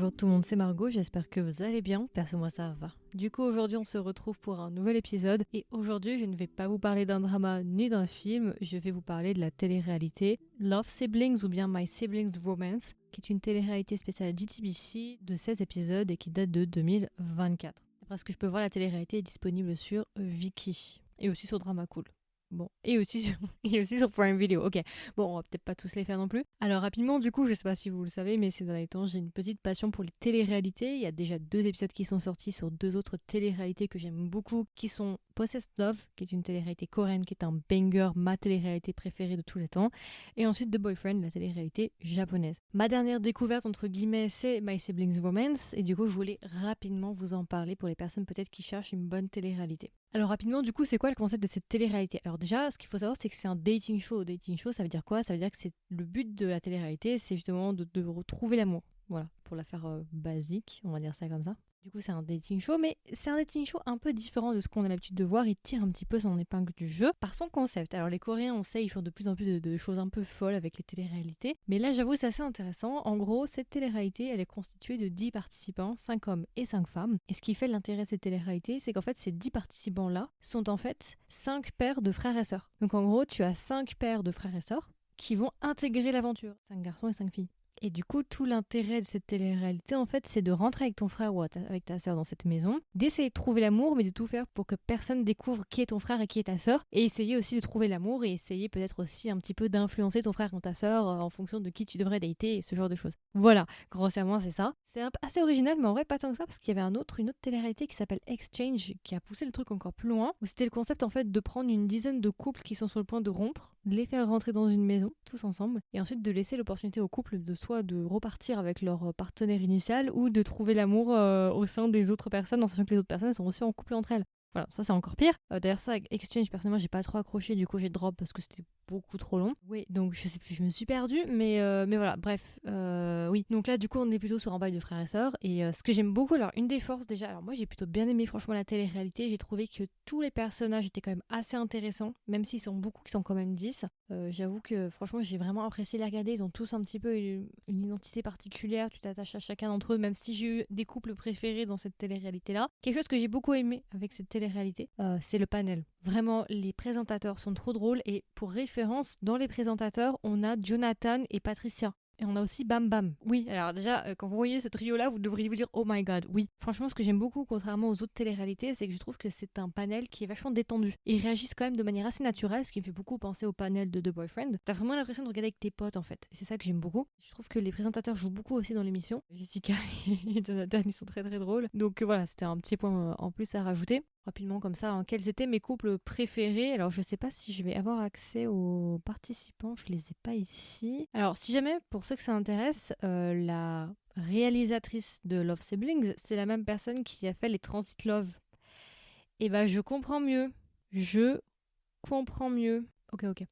Bonjour tout le monde, c'est Margot, j'espère que vous allez bien, perso moi ça va. Du coup aujourd'hui on se retrouve pour un nouvel épisode et aujourd'hui je ne vais pas vous parler d'un drama ni d'un film, je vais vous parler de la télé-réalité Love Siblings ou bien My Siblings Romance, qui est une télé-réalité spéciale JTBC de 16 épisodes et qui date de 2024. D'après ce que je peux voir, la télé-réalité est disponible sur Viki et aussi sur Drama Cool. Bon, et aussi, et aussi sur Prime Video. Ok, bon, on va peut-être pas tous les faire non plus. Alors rapidement, du coup, je sais pas si vous le savez, mais ces derniers temps, j'ai une petite passion pour les télé-réalités. Il y a déjà 2 épisodes qui sont sortis sur 2 autres télé-réalités que j'aime beaucoup, qui sont Possessed Love, qui est une télé-réalité coréenne, qui est un banger, ma télé-réalité préférée de tous les temps, et ensuite The Boyfriend, la télé-réalité japonaise. Ma dernière découverte, entre guillemets, c'est My Siblings Romance, et du coup, je voulais rapidement vous en parler pour les personnes peut-être qui cherchent une bonne télé-réalité. Alors rapidement, du coup, c'est quoi le concept de cette télé-réalité? Alors déjà, ce qu'il faut savoir, c'est que c'est un dating show. Dating show, ça veut dire quoi? Ça veut dire que c'est le but de la télé-réalité, c'est justement de retrouver l'amour. Voilà, pour la faire basique, on va dire ça comme ça. Du coup, c'est un dating show, mais c'est un dating show un peu différent de ce qu'on a l'habitude de voir. Il tire un petit peu son épingle du jeu par son concept. Alors, les Coréens, on sait, ils font de plus en plus de choses un peu folles avec les téléréalités. Mais là, j'avoue, c'est assez intéressant. En gros, cette télé-réalité, elle est constituée de 10 participants, 5 hommes et 5 femmes. Et ce qui fait l'intérêt de cette télé-réalité, c'est qu'en fait, ces 10 participants-là sont en fait 5 paires de frères et sœurs. Donc, en gros, tu as 5 paires de frères et sœurs qui vont intégrer l'aventure. 5 garçons et 5 filles. Et du coup, tout l'intérêt de cette télé-réalité, en fait, c'est de rentrer avec ton frère ou avec ta sœur dans cette maison, d'essayer de trouver l'amour, mais de tout faire pour que personne découvre qui est ton frère et qui est ta sœur, et essayer aussi de trouver l'amour, et essayer peut-être aussi un petit peu d'influencer ton frère ou ta sœur en fonction de qui tu devrais dater, et ce genre de choses. Voilà, grossièrement, c'est ça. C'est assez original, mais en vrai, pas tant que ça, parce qu'il y avait une autre télé-réalité qui s'appelle Exchange, qui a poussé le truc encore plus loin, où c'était le concept, en fait, de prendre une dizaine de couples qui sont sur le point de rompre, de les faire rentrer dans une maison, tous ensemble, et ensuite de laisser l'opportunité aux couples de soit de repartir avec leur partenaire initial ou de trouver l'amour au sein des autres personnes en sachant que les autres personnes sont aussi en couple entre elles. Voilà, ça c'est encore pire. D'ailleurs ça avec Exchange personnellement j'ai pas trop accroché, du coup j'ai drop parce que c'était beaucoup trop long. Oui, donc je sais plus, je me suis perdue, mais voilà, bref, oui. Donc là du coup on est plutôt sur un bail de frères et sœurs et ce que j'aime beaucoup, alors une des forces déjà, alors moi j'ai plutôt bien aimé franchement la télé-réalité, j'ai trouvé que tous les personnages étaient quand même assez intéressants, même s'ils sont beaucoup qui sont quand même 10. J'avoue que franchement j'ai vraiment apprécié les regarder, ils ont tous un petit peu une identité particulière, tu t'attaches à chacun d'entre eux, même si j'ai eu des couples préférés dans cette télé-réalité là. Quelque chose que j'ai beaucoup aimé avec cette télé-réalité, c'est le panel. Vraiment, les présentateurs sont trop drôles et pour référence, dans les présentateurs, on a Jonathan et Patricia. Et on a aussi Bam Bam. Oui, alors déjà, quand vous voyez ce trio-là, vous devriez vous dire « Oh my god ». Oui, franchement, ce que j'aime beaucoup, contrairement aux autres téléréalités, c'est que je trouve que c'est un panel qui est vachement détendu. Et ils réagissent quand même de manière assez naturelle, ce qui me fait beaucoup penser au panel de The Boyfriend. T'as vraiment l'impression de regarder avec tes potes, en fait. Et c'est ça que j'aime beaucoup. Je trouve que les présentateurs jouent beaucoup aussi dans l'émission. Jessica et Jonathan, ils sont très très drôles. Donc voilà, c'était un petit point en plus à rajouter. Rapidement comme ça, hein, quels étaient mes couples préférés? Alors je sais pas si je vais avoir accès aux participants, je les ai pas ici. Alors si jamais, pour ceux que ça intéresse, la réalisatrice de Love Siblings, c'est la même personne qui a fait les Transit Love. Et bah je comprends mieux. Je comprends mieux. Ok, ok.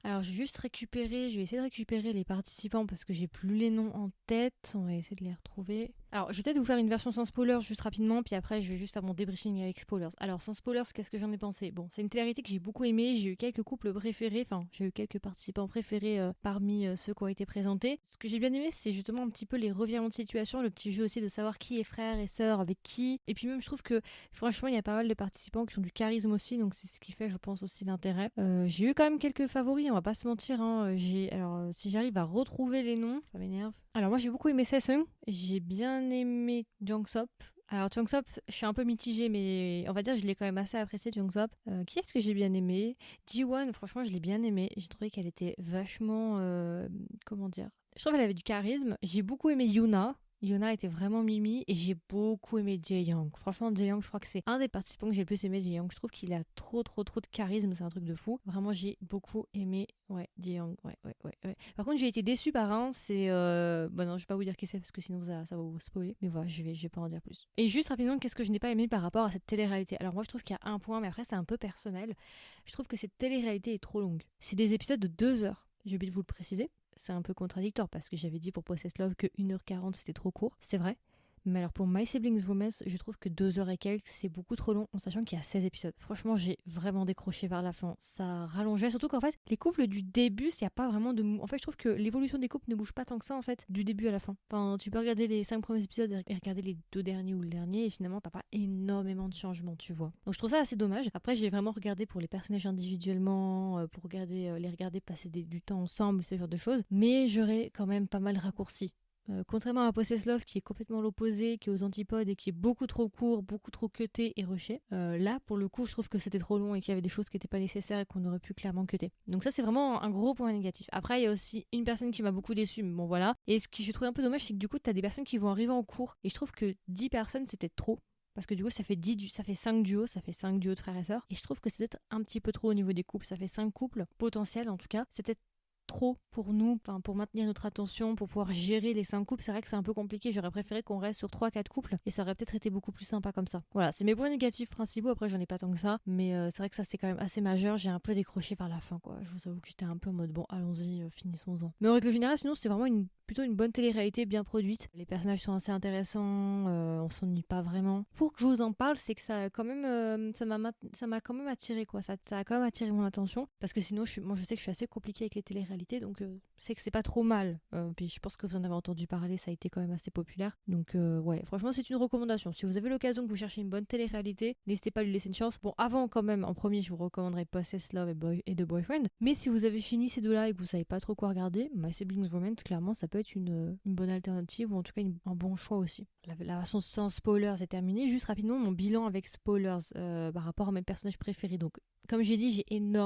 Alors je vais juste récupérer, je vais essayer de récupérer les participants parce que j'ai plus les noms en tête. On va essayer de les retrouver. Alors je vais peut-être vous faire une version sans spoilers juste rapidement, puis après je vais juste faire mon débriefing avec spoilers. Alors sans spoilers, qu'est-ce que j'en ai pensé? Bon, c'est une télé-réalité que j'ai beaucoup aimée, j'ai eu quelques couples préférés, enfin j'ai eu quelques participants préférés parmi ceux qui ont été présentés. Ce que j'ai bien aimé, c'est justement un petit peu les revirements de situation, le petit jeu aussi de savoir qui est frère et sœur avec qui. Et puis même je trouve que franchement il y a pas mal de participants qui ont du charisme aussi, donc c'est ce qui fait je pense aussi l'intérêt. J'ai eu quand même quelques favoris, on va pas se mentir, hein. Alors si j'arrive à retrouver les noms, ça m'énerve. Alors moi j'ai beaucoup aimé Sesung, j'ai bien aimé Jungsop. Alors Jungsop, je suis un peu mitigée, mais on va dire que je l'ai quand même assez apprécié Jungsop. Qui est-ce que j'ai bien aimé? Ji-won, franchement je l'ai bien aimé. J'ai trouvé qu'elle était vachement, comment dire, je trouve qu'elle avait du charisme. J'ai beaucoup aimé Yuna. Yuna était vraiment mimi et j'ai beaucoup aimé Jae-young. Franchement, Jae-young, je crois que c'est un des participants que j'ai le plus aimé, Jae-young. Je trouve qu'il a trop de charisme, c'est un truc de fou. Vraiment, j'ai beaucoup aimé, ouais, Jae-young, ouais. Par contre, j'ai été déçue par un, c'est... Bah non, je vais pas vous dire qui c'est parce que sinon ça va vous spoiler. Mais voilà, je vais pas en dire plus. Et juste rapidement, qu'est-ce que je n'ai pas aimé par rapport à cette télé-réalité? Alors moi, je trouve qu'il y a un point, mais après, c'est un peu personnel. Je trouve que cette télé-réalité est trop longue. C'est des épisodes de 2 heures. J'ai oublié de vous le préciser. C'est un peu contradictoire parce que j'avais dit pour Possessed Love que 1h40 c'était trop court, c'est vrai. Mais alors pour My Siblings Romance, je trouve que 2 heures et quelques, c'est beaucoup trop long en sachant qu'il y a 16 épisodes. Franchement, j'ai vraiment décroché vers la fin. Ça rallongeait, surtout qu'en fait, les couples du début, il n'y a pas vraiment de... En fait, je trouve que l'évolution des couples ne bouge pas tant que ça, en fait, du début à la fin. Enfin, tu peux regarder les 5 premiers épisodes et regarder les 2 derniers ou le dernier, et finalement, t'as pas énormément de changements, tu vois. Donc je trouve ça assez dommage. Après, j'ai vraiment regardé pour les personnages individuellement, pour les regarder passer du temps ensemble, ce genre de choses. Mais j'aurais quand même pas mal raccourci. Contrairement à Possess Love qui est complètement l'opposé, qui est aux antipodes et qui est beaucoup trop court, beaucoup trop cuté et rushé, là pour le coup je trouve que c'était trop long et qu'il y avait des choses qui n'étaient pas nécessaires et qu'on aurait pu clairement cuter. Donc ça c'est vraiment un gros point négatif. Après il y a aussi une personne qui m'a beaucoup déçue, mais bon voilà. Et ce que je trouve un peu dommage c'est que du coup t'as des personnes qui vont arriver en cours et je trouve que 10 personnes c'est peut-être trop. Parce que du coup, ça fait 5 duos, ça fait 5 duos de frères et sœurs. Et je trouve que c'est peut-être un petit peu trop au niveau des couples. Ça fait 5 couples potentiels en tout cas. C'est peut-être trop pour nous, pour maintenir notre attention, pour pouvoir gérer les 5 couples. C'est vrai que c'est un peu compliqué. J'aurais préféré qu'on reste sur 3-4 couples et ça aurait peut-être été beaucoup plus sympa comme ça. Voilà, c'est mes points négatifs principaux. Après, j'en ai pas tant que ça, mais c'est vrai que ça c'est quand même assez majeur. J'ai un peu décroché vers la fin, quoi. Je vous avoue que j'étais un peu en mode bon, allons-y, finissons-en. Mais en règle générale, sinon, c'est vraiment plutôt une bonne télé-réalité bien produite. Les personnages sont assez intéressants, on s'ennuie pas vraiment. Pour que je vous en parle, c'est que ça a quand même, ça m'a quand même attiré, quoi. Ça a quand même attiré mon attention parce que sinon, moi je sais que je suis assez compliquée avec les télé-réalités, donc c'est que c'est pas trop mal. Puis je pense que vous en avez entendu parler, ça a été quand même assez populaire. Donc ouais, franchement, c'est une recommandation. Si vous avez l'occasion que vous cherchez une bonne télé-réalité, n'hésitez pas à lui laisser une chance. Bon, avant quand même, en premier, je vous recommanderais Possess Love et The Boyfriend. Mais si vous avez fini ces deux-là et que vous savez pas trop quoi regarder, My Siblings Romance, clairement, ça peut être une bonne alternative ou en tout cas un bon choix aussi. La version sans spoilers est terminée. Juste rapidement, mon bilan avec spoilers par rapport à mes personnages préférés. Donc, comme j'ai dit,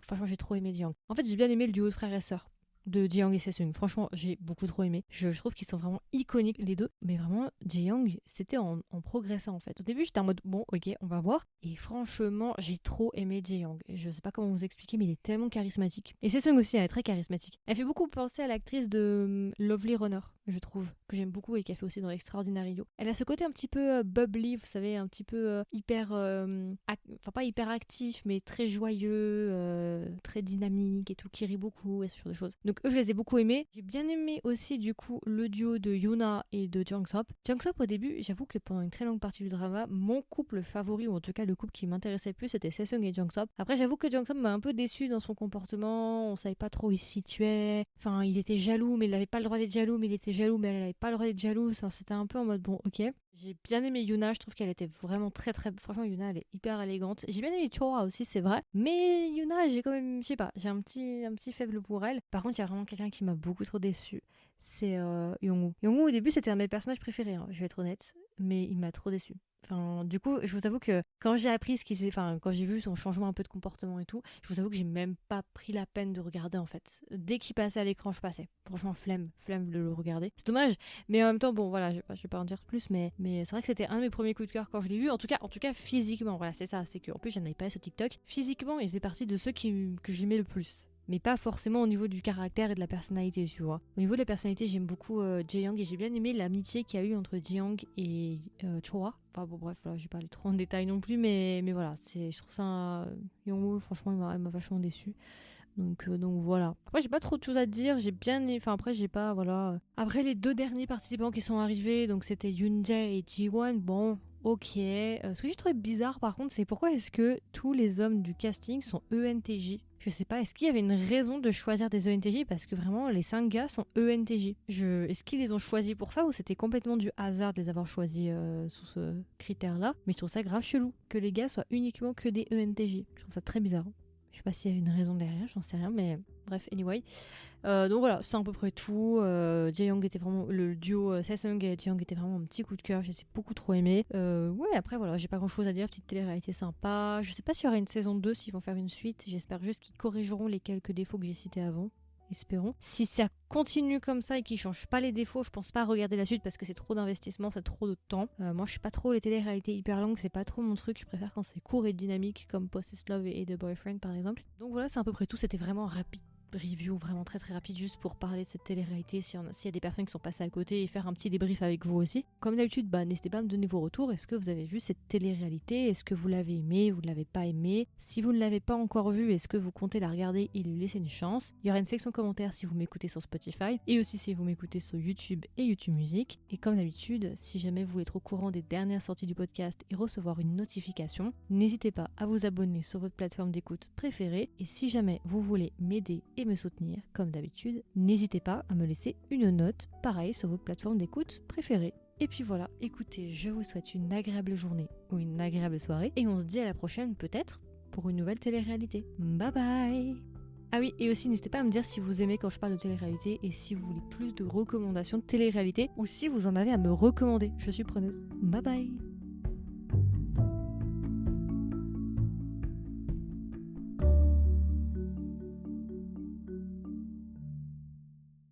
franchement, j'ai trop aimé Jiang. En fait, j'ai bien aimé le duo de frères et sœurs de Ji-young et Sesung. Franchement, j'ai beaucoup trop aimé. Je trouve qu'ils sont vraiment iconiques les deux. Mais vraiment, Ji-young, c'était en progressant en fait. Au début, j'étais en mode bon, ok, on va voir. Et franchement, j'ai trop aimé Ji-young. Je sais pas comment vous expliquer, mais il est tellement charismatique. Et Sesung aussi, elle est très charismatique. Elle fait beaucoup penser à l'actrice de Lovely Runner, je trouve, que j'aime beaucoup et qui a fait aussi dans Extraordinario. Elle a ce côté un petit peu bubbly, vous savez, un petit peu hyper, enfin pas hyper actif, mais très joyeux, très dynamique et tout, qui rit beaucoup et ce genre de choses. Donc eux, je les ai beaucoup aimés. J'ai bien aimé aussi du coup le duo de Yoona et de Jang-sop. Jang-sop au début, j'avoue que pendant une très longue partie du drama, mon couple favori, ou en tout cas le couple qui m'intéressait le plus, c'était Sesung et Jang-sop. Après, j'avoue que Jang-sop m'a un peu déçu dans son comportement. On savait pas trop où il se situait. Enfin, il était jaloux, mais il avait pas le droit d'être jaloux, mais il était jaloux, mais elle avait pas le droit d'être jalouse. Enfin, c'était un peu en mode bon, ok. J'ai bien aimé Yoona, je trouve qu'elle était vraiment très très... Franchement, Yoona, elle est hyper élégante. J'ai bien aimé Chora aussi, c'est vrai. Mais Yoona, j'ai quand même... Je sais pas, j'ai un petit faible pour elle. Par contre, il y a vraiment quelqu'un qui m'a beaucoup trop déçue. C'est Youngwoo. Youngwoo, au début, c'était un de mes personnages préférés, hein, je vais être honnête. Mais il m'a trop déçue. Enfin, du coup, je vous avoue que quand j'ai appris ce qui s'est... Enfin, quand j'ai vu son changement un peu de comportement et tout, je vous avoue que j'ai même pas pris la peine de regarder, en fait. Dès qu'il passait à l'écran, je passais. Franchement, flemme de le regarder. C'est dommage, mais en même temps, bon, voilà, je vais pas en dire plus, mais c'est vrai que c'était un de mes premiers coups de cœur quand je l'ai vu. En tout cas, physiquement, voilà, c'est ça. C'est qu'en plus, j'en avais pas sur TikTok. Physiquement, il faisait partie de ceux que j'aimais le plus. Mais pas forcément au niveau du caractère et de la personnalité, tu vois. Au niveau de la personnalité, j'aime beaucoup Jae-young et j'ai bien aimé l'amitié qu'il y a eu entre Jae-young et Choa. Enfin bon, bref, voilà, je vais pas aller trop en détail non plus, mais voilà, je trouve ça... Youngwoo, franchement, il m'a vachement déçu. Donc voilà. Après, j'ai pas trop de choses à dire. J'ai bien aimé... Enfin, après, j'ai pas... Voilà. Après, les 2 derniers participants qui sont arrivés, donc c'était Yoonjae et Ji-won, bon... Ok. Ce que j'ai trouvé bizarre par contre, c'est pourquoi est-ce que tous les hommes du casting sont ENTJ? Je sais pas, est-ce qu'il y avait une raison de choisir des ENTJ? Parce que vraiment, les 5 gars sont ENTJ. Est-ce qu'ils les ont choisis pour ça ou c'était complètement du hasard de les avoir choisis sous ce critère-là? Mais je trouve ça grave chelou que les gars soient uniquement que des ENTJ. Je trouve ça très bizarre. Je sais pas s'il y a une raison derrière, j'en sais rien, mais bref, anyway. Donc voilà, c'est à peu près tout. Jae-young était vraiment... Le duo Sesung et Jae-young était vraiment un petit coup de cœur, j'ai beaucoup trop aimé. Ouais, après voilà, j'ai pas grand chose à dire, petite télé-réalité sympa. Je sais pas s'il y aura une saison 2, s'ils vont faire une suite. J'espère juste qu'ils corrigeront les quelques défauts que j'ai cités avant. Espérons. Si ça continue comme ça et qu'ils changent pas les défauts, je pense pas regarder la suite parce que c'est trop d'investissement, c'est trop de temps. Moi, je suis pas trop les télé-réalités hyper longues, c'est pas trop mon truc. Je préfère quand c'est court et dynamique, comme Possess Love et The Boyfriend par exemple. Donc voilà, c'est à peu près tout. C'était vraiment rapide. review vraiment très très rapide juste pour parler de cette télé-réalité s'il y a des personnes qui sont passées à côté et faire un petit débrief avec vous aussi. Comme d'habitude, n'hésitez pas à me donner vos retours. Est-ce que vous avez vu cette télé-réalité? Est-ce que vous l'avez aimée? Vous ne l'avez pas aimée? Si vous ne l'avez pas encore vue, est-ce que vous comptez la regarder et lui laisser une chance? Il y aura une section commentaires si vous m'écoutez sur Spotify et aussi si vous m'écoutez sur YouTube et YouTube Music. Et comme d'habitude, si jamais vous voulez être au courant des dernières sorties du podcast et recevoir une notification, n'hésitez pas à vous abonner sur votre plateforme d'écoute préférée. Et si jamais vous voulez m'aider et me soutenir, comme d'habitude, n'hésitez pas à me laisser une note, pareil sur votre plateforme d'écoute préférée. Et puis voilà, écoutez, je vous souhaite une agréable journée ou une agréable soirée et on se dit à la prochaine peut-être pour une nouvelle télé-réalité. Bye bye! Ah oui, et aussi n'hésitez pas à me dire si vous aimez quand je parle de télé-réalité et si vous voulez plus de recommandations de télé-réalité ou si vous en avez à me recommander. Je suis preneuse. Bye bye!